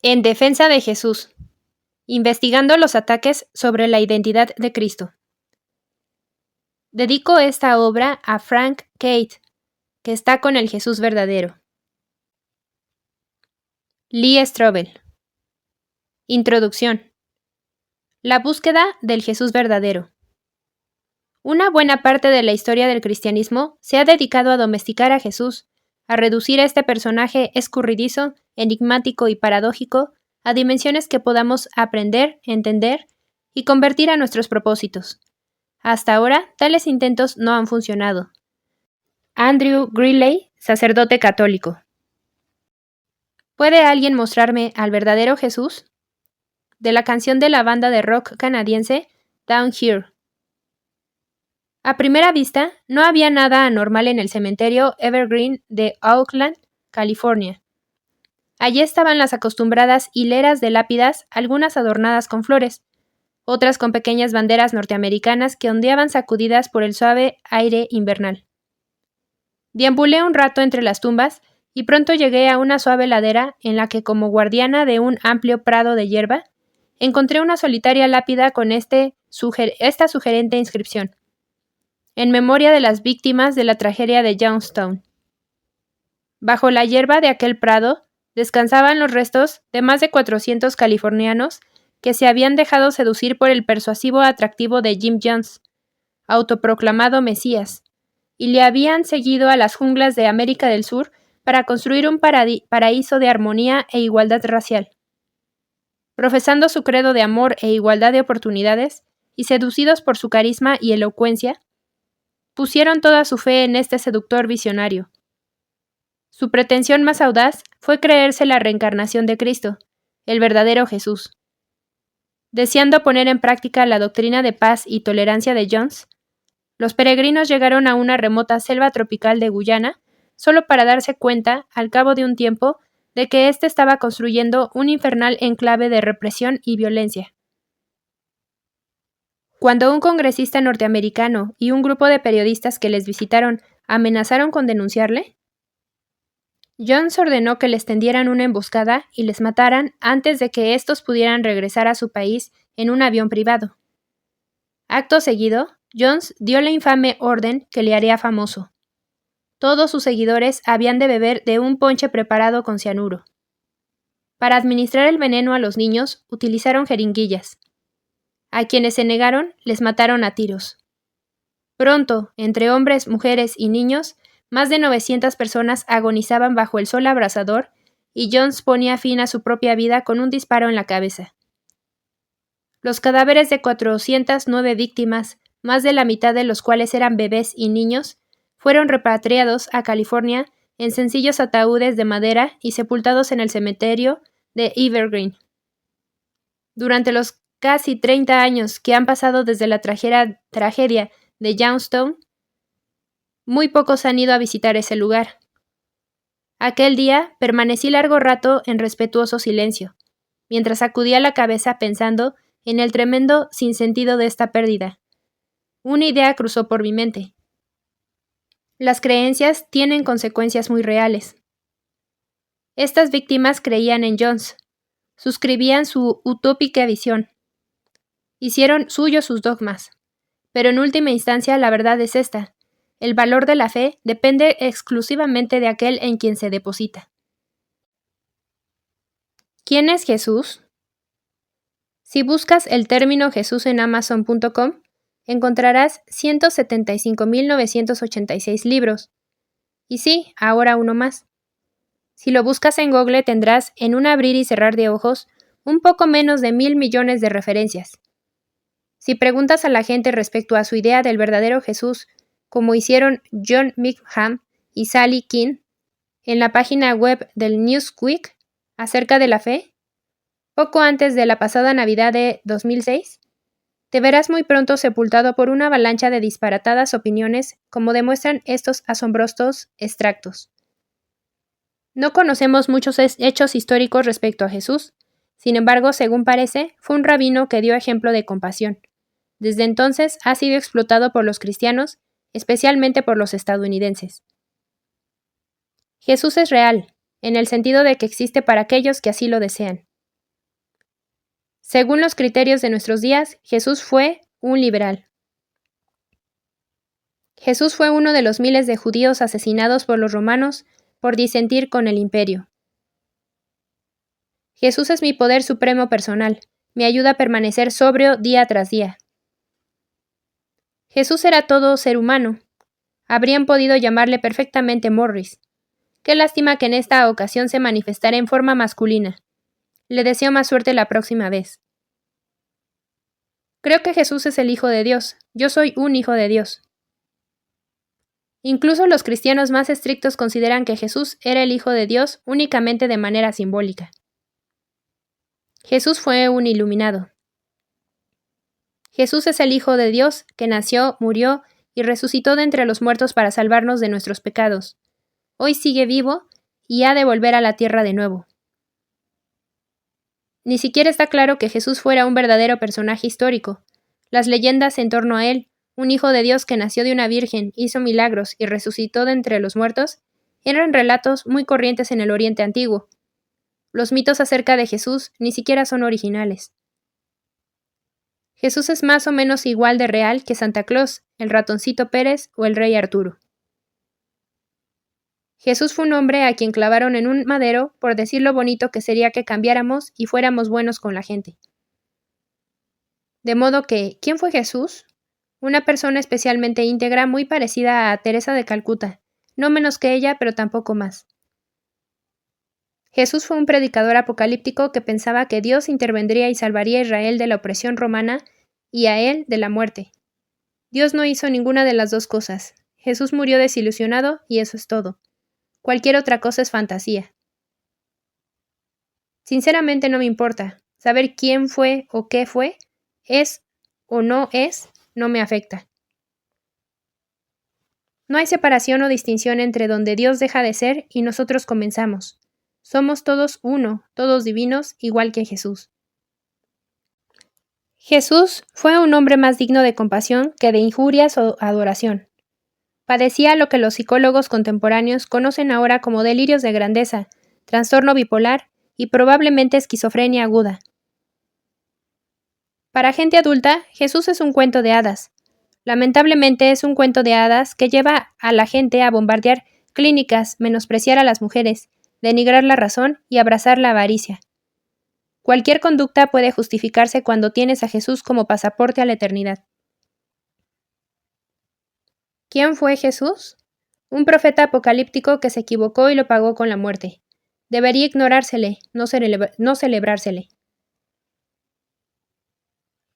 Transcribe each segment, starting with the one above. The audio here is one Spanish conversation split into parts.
En defensa de Jesús, investigando los ataques sobre la identidad de Cristo. Dedico esta obra a Frank Kate, que está con el Jesús verdadero. Lee Strobel. Introducción. La búsqueda del Jesús verdadero. Una buena parte de la historia del cristianismo se ha dedicado a domesticar a Jesús, a reducir a este personaje escurridizo, enigmático y paradójico a dimensiones que podamos aprender, entender y convertir a nuestros propósitos. Hasta ahora, tales intentos no han funcionado. Andrew Greeley, sacerdote católico. ¿Puede alguien mostrarme al verdadero Jesús? De la canción de la banda de rock canadiense Down Here. A primera vista, no había nada anormal en el cementerio Evergreen de Oakland, California. Allí estaban las acostumbradas hileras de lápidas, algunas adornadas con flores, otras con pequeñas banderas norteamericanas que ondeaban sacudidas por el suave aire invernal. Deambulé un rato entre las tumbas y pronto llegué a una suave ladera en la que, como guardiana de un amplio prado de hierba, encontré una solitaria lápida con esta sugerente inscripción: en memoria de las víctimas de la tragedia de Youngstown. Bajo la hierba de aquel prado descansaban los restos de más de 400 californianos que se habían dejado seducir por el persuasivo atractivo de Jim Jones, autoproclamado Mesías, y le habían seguido a las junglas de América del Sur para construir un paraíso de armonía e igualdad racial. Profesando su credo de amor e igualdad de oportunidades, y seducidos por su carisma y elocuencia, pusieron toda su fe en este seductor visionario. Su pretensión más audaz fue creerse la reencarnación de Cristo, el verdadero Jesús. Deseando poner en práctica la doctrina de paz y tolerancia de Jones, los peregrinos llegaron a una remota selva tropical de Guyana solo para darse cuenta, al cabo de un tiempo, de que éste estaba construyendo un infernal enclave de represión y violencia. Cuando un congresista norteamericano y un grupo de periodistas que les visitaron amenazaron con denunciarle, Jones ordenó que les tendieran una emboscada y les mataran antes de que estos pudieran regresar a su país en un avión privado. Acto seguido, Jones dio la infame orden que le haría famoso. Todos sus seguidores habían de beber de un ponche preparado con cianuro. Para administrar el veneno a los niños, utilizaron jeringuillas. A quienes se negaron, les mataron a tiros. Pronto, entre hombres, mujeres y niños, más de 900 personas agonizaban bajo el sol abrasador y Jones ponía fin a su propia vida con un disparo en la cabeza. Los cadáveres de 409 víctimas, más de la mitad de los cuales eran bebés y niños, fueron repatriados a California en sencillos ataúdes de madera y sepultados en el cementerio de Evergreen. Durante los casi 30 años que han pasado desde la tragedia de Youngstown, muy pocos han ido a visitar ese lugar. Aquel día permanecí largo rato en respetuoso silencio, mientras sacudía la cabeza pensando en el tremendo sinsentido de esta pérdida. Una idea cruzó por mi mente. Las creencias tienen consecuencias muy reales. Estas víctimas creían en Jones, suscribían su utópica visión, hicieron suyos sus dogmas, pero en última instancia la verdad es esta: el valor de la fe depende exclusivamente de aquel en quien se deposita. ¿Quién es Jesús? Si buscas el término Jesús en Amazon.com, encontrarás 175.986 libros. Y sí, ahora uno más. Si lo buscas en Google tendrás, en un abrir y cerrar de ojos, un poco menos de 1,000 millones de referencias. Si preguntas a la gente respecto a su idea del verdadero Jesús, como hicieron John Meekham y Sally King en la página web del Newsweek acerca de la fe, poco antes de la pasada Navidad de 2006, te verás muy pronto sepultado por una avalancha de disparatadas opiniones, como demuestran estos asombrosos extractos. No conocemos muchos hechos históricos respecto a Jesús. Sin embargo, según parece, fue un rabino que dio ejemplo de compasión. Desde entonces ha sido explotado por los cristianos, especialmente por los estadounidenses. Jesús es real, en el sentido de que existe para aquellos que así lo desean. Según los criterios de nuestros días, Jesús fue un liberal. Jesús fue uno de los miles de judíos asesinados por los romanos por disentir con el imperio. Jesús es mi poder supremo personal, me ayuda a permanecer sobrio día tras día. Jesús era todo ser humano. Habrían podido llamarle perfectamente Morris. Qué lástima que en esta ocasión se manifestara en forma masculina. Le deseo más suerte la próxima vez. Creo que Jesús es el Hijo de Dios. Yo soy un hijo de Dios. Incluso los cristianos más estrictos consideran que Jesús era el Hijo de Dios únicamente de manera simbólica. Jesús fue un iluminado. Jesús es el Hijo de Dios que nació, murió y resucitó de entre los muertos para salvarnos de nuestros pecados. Hoy sigue vivo y ha de volver a la tierra de nuevo. Ni siquiera está claro que Jesús fuera un verdadero personaje histórico. Las leyendas en torno a él, un Hijo de Dios que nació de una virgen, hizo milagros y resucitó de entre los muertos, eran relatos muy corrientes en el Oriente Antiguo. Los mitos acerca de Jesús ni siquiera son originales. Jesús es más o menos igual de real que Santa Claus, el ratoncito Pérez o el rey Arturo. Jesús fue un hombre a quien clavaron en un madero por decir lo bonito que sería que cambiáramos y fuéramos buenos con la gente. De modo que, ¿quién fue Jesús? Una persona especialmente íntegra muy parecida a Teresa de Calcuta, no menos que ella, pero tampoco más. Jesús fue un predicador apocalíptico que pensaba que Dios intervendría y salvaría a Israel de la opresión romana y a él de la muerte. Dios no hizo ninguna de las dos cosas. Jesús murió desilusionado y eso es todo. Cualquier otra cosa es fantasía. Sinceramente no me importa. Saber quién fue o qué fue, es o no es, no me afecta. No hay separación o distinción entre donde Dios deja de ser y nosotros comenzamos. Somos todos uno, todos divinos, igual que Jesús. Jesús fue un hombre más digno de compasión que de injurias o adoración. Padecía lo que los psicólogos contemporáneos conocen ahora como delirios de grandeza, trastorno bipolar y probablemente esquizofrenia aguda. Para gente adulta, Jesús es un cuento de hadas. Lamentablemente es un cuento de hadas que lleva a la gente a bombardear clínicas, menospreciar a las mujeres, denigrar la razón y abrazar la avaricia. Cualquier conducta puede justificarse cuando tienes a Jesús como pasaporte a la eternidad. ¿Quién fue Jesús? Un profeta apocalíptico que se equivocó y lo pagó con la muerte. Debería ignorársele, no celebrársele.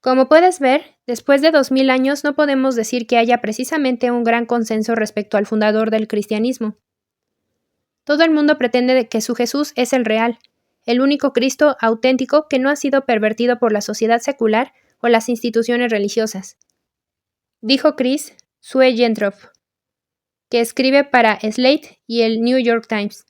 Como puedes ver, después de 2000 años no podemos decir que haya precisamente un gran consenso respecto al fundador del cristianismo. Todo el mundo pretende que su Jesús es el real, el único Cristo auténtico que no ha sido pervertido por la sociedad secular o las instituciones religiosas. Dijo Chris Sue Jentroff, que escribe para Slate y el New York Times.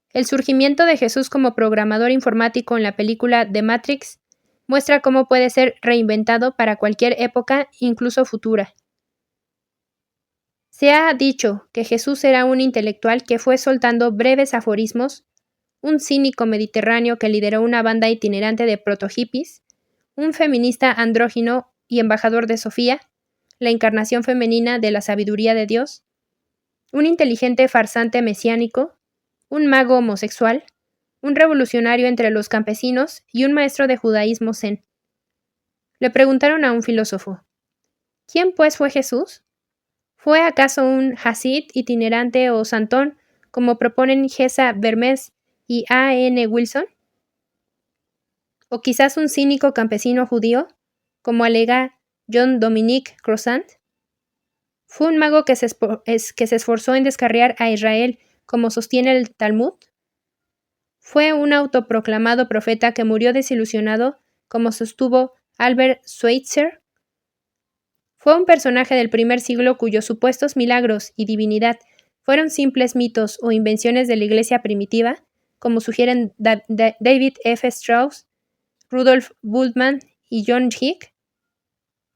El surgimiento de Jesús como programador informático en la película The Matrix muestra cómo puede ser reinventado para cualquier época, incluso futura. Se ha dicho que Jesús era un intelectual que fue soltando breves aforismos, un cínico mediterráneo que lideró una banda itinerante de proto-hippies, un feminista andrógino y embajador de Sofía, la encarnación femenina de la sabiduría de Dios, un inteligente farsante mesiánico, un mago homosexual, un revolucionario entre los campesinos y un maestro de judaísmo zen. Le preguntaron a un filósofo, ¿quién pues fue Jesús? ¿Fue acaso un hasid itinerante o santón, como proponen Gesa Vermes y A. N. Wilson? ¿O quizás un cínico campesino judío, como alega John Dominic Crossan? ¿Fue un mago que se esforzó en descarriar a Israel, como sostiene el Talmud? ¿Fue un autoproclamado profeta que murió desilusionado, como sostuvo Albert Schweitzer? ¿Fue un personaje del primer siglo cuyos supuestos milagros y divinidad fueron simples mitos o invenciones de la iglesia primitiva, como sugieren David F. Strauss, Rudolf Bultmann y John Hick?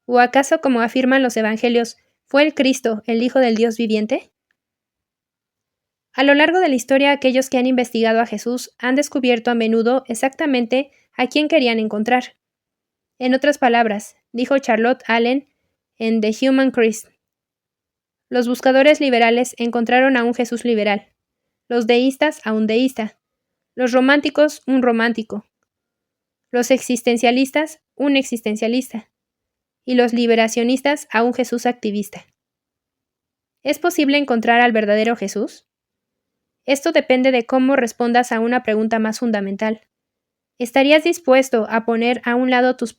¿O acaso, como afirman los evangelios, fue el Cristo, el Hijo del Dios viviente? A lo largo de la historia, aquellos que han investigado a Jesús han descubierto a menudo exactamente a quién querían encontrar. En otras palabras, dijo Charlotte Allen en The Human Christ, los buscadores liberales encontraron a un Jesús liberal, los deístas a un deísta, los románticos un romántico, los existencialistas un existencialista, y los liberacionistas a un Jesús activista. ¿Es posible encontrar al verdadero Jesús? Esto depende de cómo respondas a una pregunta más fundamental. ¿Estarías dispuesto a poner a un lado tus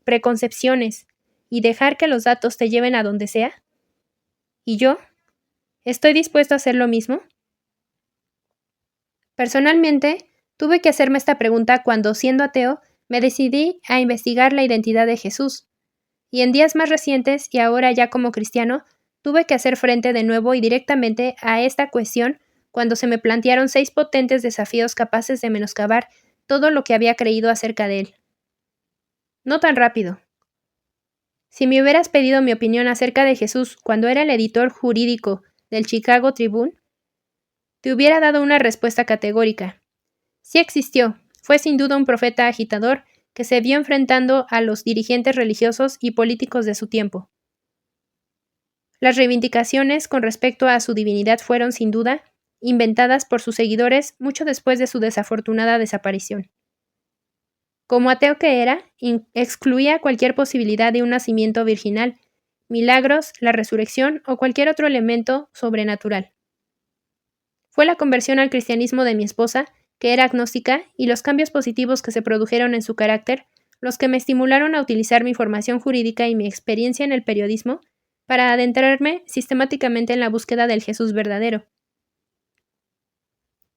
preconcepciones y dejar que los datos te lleven a donde sea? ¿Y yo? ¿Estoy dispuesto a hacer lo mismo? Personalmente, tuve que hacerme esta pregunta cuando, siendo ateo, me decidí a investigar la identidad de Jesús. Y en días más recientes, y ahora ya como cristiano, tuve que hacer frente de nuevo y directamente a esta cuestión cuando se me plantearon 6 potentes desafíos capaces de menoscabar todo lo que había creído acerca de él. No tan rápido. Si me hubieras pedido mi opinión acerca de Jesús cuando era el editor jurídico del Chicago Tribune, te hubiera dado una respuesta categórica. Sí existió, fue sin duda un profeta agitador que se vio enfrentando a los dirigentes religiosos y políticos de su tiempo. Las reivindicaciones con respecto a su divinidad fueron, sin duda, inventadas por sus seguidores mucho después de su desafortunada desaparición. Como ateo que era, excluía cualquier posibilidad de un nacimiento virginal, milagros, la resurrección o cualquier otro elemento sobrenatural. Fue la conversión al cristianismo de mi esposa, que era agnóstica, y los cambios positivos que se produjeron en su carácter, los que me estimularon a utilizar mi formación jurídica y mi experiencia en el periodismo para adentrarme sistemáticamente en la búsqueda del Jesús verdadero.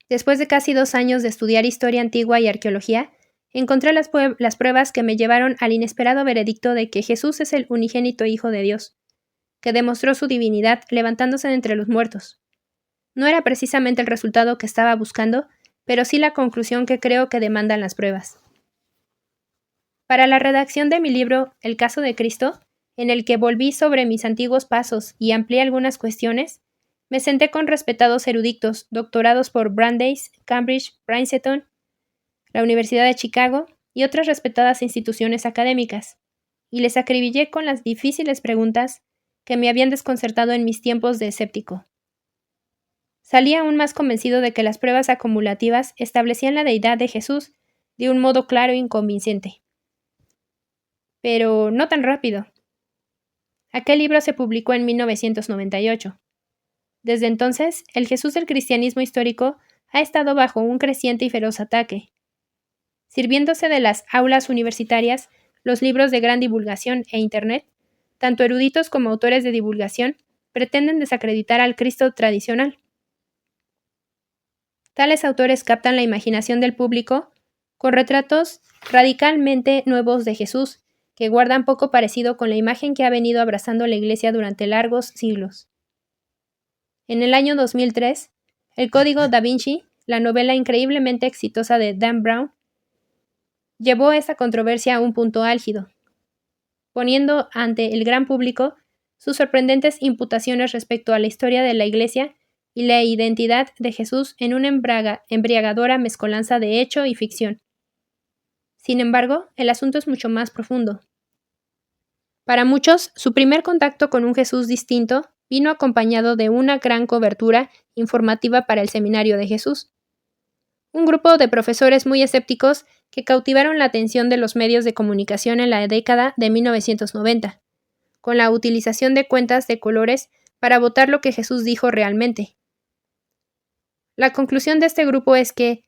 Después de casi 2 años de estudiar historia antigua y arqueología, encontré las pruebas que me llevaron al inesperado veredicto de que Jesús es el unigénito Hijo de Dios, que demostró su divinidad levantándose de entre los muertos. No era precisamente el resultado que estaba buscando, pero sí la conclusión que creo que demandan las pruebas. Para la redacción de mi libro El caso de Cristo, en el que volví sobre mis antiguos pasos y amplié algunas cuestiones, me senté con respetados eruditos, doctorados por Brandeis, Cambridge, Princeton, la Universidad de Chicago y otras respetadas instituciones académicas, y les acribillé con las difíciles preguntas que me habían desconcertado en mis tiempos de escéptico. Salí aún más convencido de que las pruebas acumulativas establecían la deidad de Jesús de un modo claro e inconvincente. Pero no tan rápido. Aquel libro se publicó en 1998. Desde entonces, el Jesús del cristianismo histórico ha estado bajo un creciente y feroz ataque. Sirviéndose de las aulas universitarias, los libros de gran divulgación e Internet, tanto eruditos como autores de divulgación pretenden desacreditar al Cristo tradicional. Tales autores captan la imaginación del público con retratos radicalmente nuevos de Jesús, que guardan poco parecido con la imagen que ha venido abrazando la Iglesia durante largos siglos. En el año 2003, El Código Da Vinci, la novela increíblemente exitosa de Dan Brown, llevó esta controversia a un punto álgido, poniendo ante el gran público sus sorprendentes imputaciones respecto a la historia de la Iglesia y la identidad de Jesús en una embriagadora mezcolanza de hecho y ficción. Sin embargo, el asunto es mucho más profundo. Para muchos, su primer contacto con un Jesús distinto vino acompañado de una gran cobertura informativa para el Seminario de Jesús. Un grupo de profesores muy escépticos que cautivaron la atención de los medios de comunicación en la década de 1990, con la utilización de cuentas de colores para votar lo que Jesús dijo realmente. La conclusión de este grupo es que,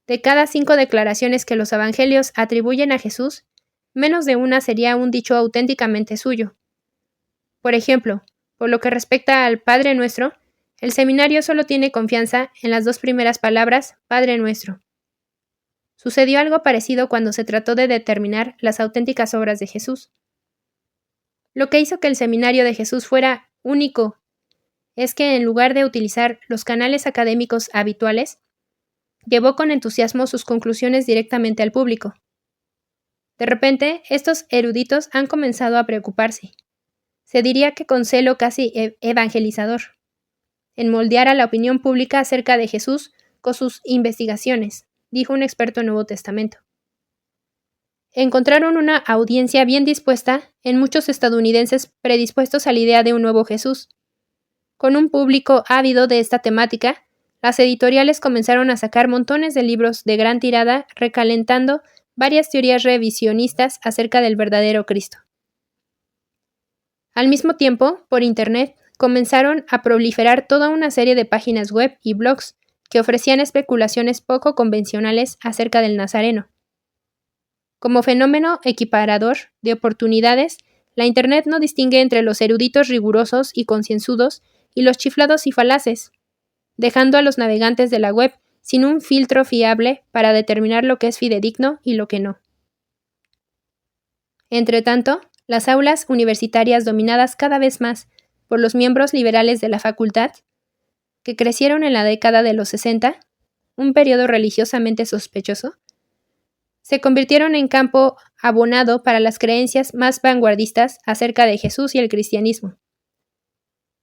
de cada 5 declaraciones que los evangelios atribuyen a Jesús, menos de una sería un dicho auténticamente suyo. Por ejemplo, por lo que respecta al Padre Nuestro, el seminario solo tiene confianza en las 2 primeras palabras Padre Nuestro. Sucedió algo parecido cuando se trató de determinar las auténticas obras de Jesús. Lo que hizo que el seminario de Jesús fuera único es que, en lugar de utilizar los canales académicos habituales, llevó con entusiasmo sus conclusiones directamente al público. De repente, estos eruditos han comenzado a preocuparse. Se diría que con celo casi evangelizador, en moldear a la opinión pública acerca de Jesús con sus investigaciones, dijo un experto en Nuevo Testamento. encontraron una audiencia bien dispuesta en muchos estadounidenses predispuestos a la idea de un nuevo Jesús. Con un público ávido de esta temática, las editoriales comenzaron a sacar montones de libros de gran tirada recalentando varias teorías revisionistas acerca del verdadero Cristo. Al mismo tiempo, por Internet, comenzaron a proliferar toda una serie de páginas web y blogs que ofrecían especulaciones poco convencionales acerca del Nazareno. Como fenómeno equiparador de oportunidades, la Internet no distingue entre los eruditos rigurosos y concienzudos y los chiflados y falaces, dejando a los navegantes de la web sin un filtro fiable para determinar lo que es fidedigno y lo que no. Entretanto, las aulas universitarias dominadas cada vez más por los miembros liberales de la facultad, que crecieron en la década de los 60, un periodo religiosamente sospechoso, se convirtieron en campo abonado para las creencias más vanguardistas acerca de Jesús y el cristianismo.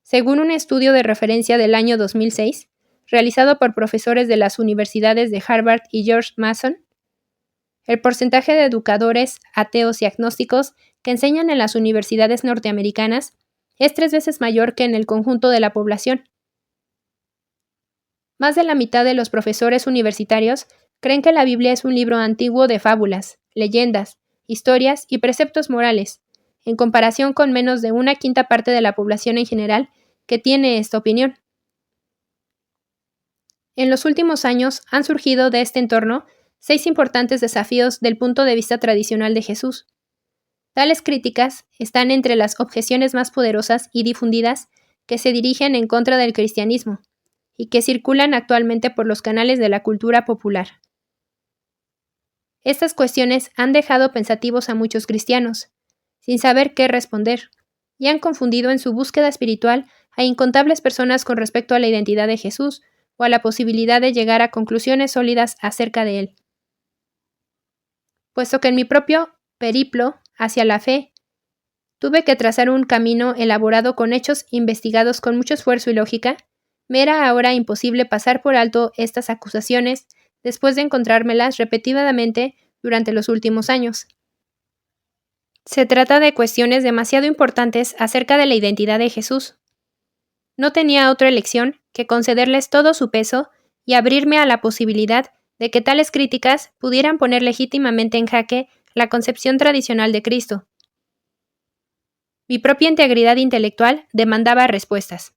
Según un estudio de referencia del año 2006, realizado por profesores de las universidades de Harvard y George Mason, el porcentaje de educadores ateos y agnósticos que enseñan en las universidades norteamericanas es 3 veces mayor que en el conjunto de la población. Más de la mitad de los profesores universitarios creen que la Biblia es un libro antiguo de fábulas, leyendas, historias y preceptos morales, en comparación con menos de 1/5 parte de la población en general que tiene esta opinión. En los últimos años han surgido de este entorno 6 importantes desafíos del punto de vista tradicional de Jesús. Tales críticas están entre las objeciones más poderosas y difundidas que se dirigen en contra del cristianismo y que circulan actualmente por los canales de la cultura popular. Estas cuestiones han dejado pensativos a muchos cristianos, sin saber qué responder, y han confundido en su búsqueda espiritual a incontables personas con respecto a la identidad de Jesús o a la posibilidad de llegar a conclusiones sólidas acerca de él. Puesto que en mi propio periplo hacia la fe tuve que trazar un camino elaborado con hechos investigados con mucho esfuerzo y lógica, me era ahora imposible pasar por alto estas acusaciones después de encontrármelas repetidamente durante los últimos años. Se trata de cuestiones demasiado importantes acerca de la identidad de Jesús. No tenía otra elección que concederles todo su peso y abrirme a la posibilidad de que tales críticas pudieran poner legítimamente en jaque la concepción tradicional de Cristo. Mi propia integridad intelectual demandaba respuestas.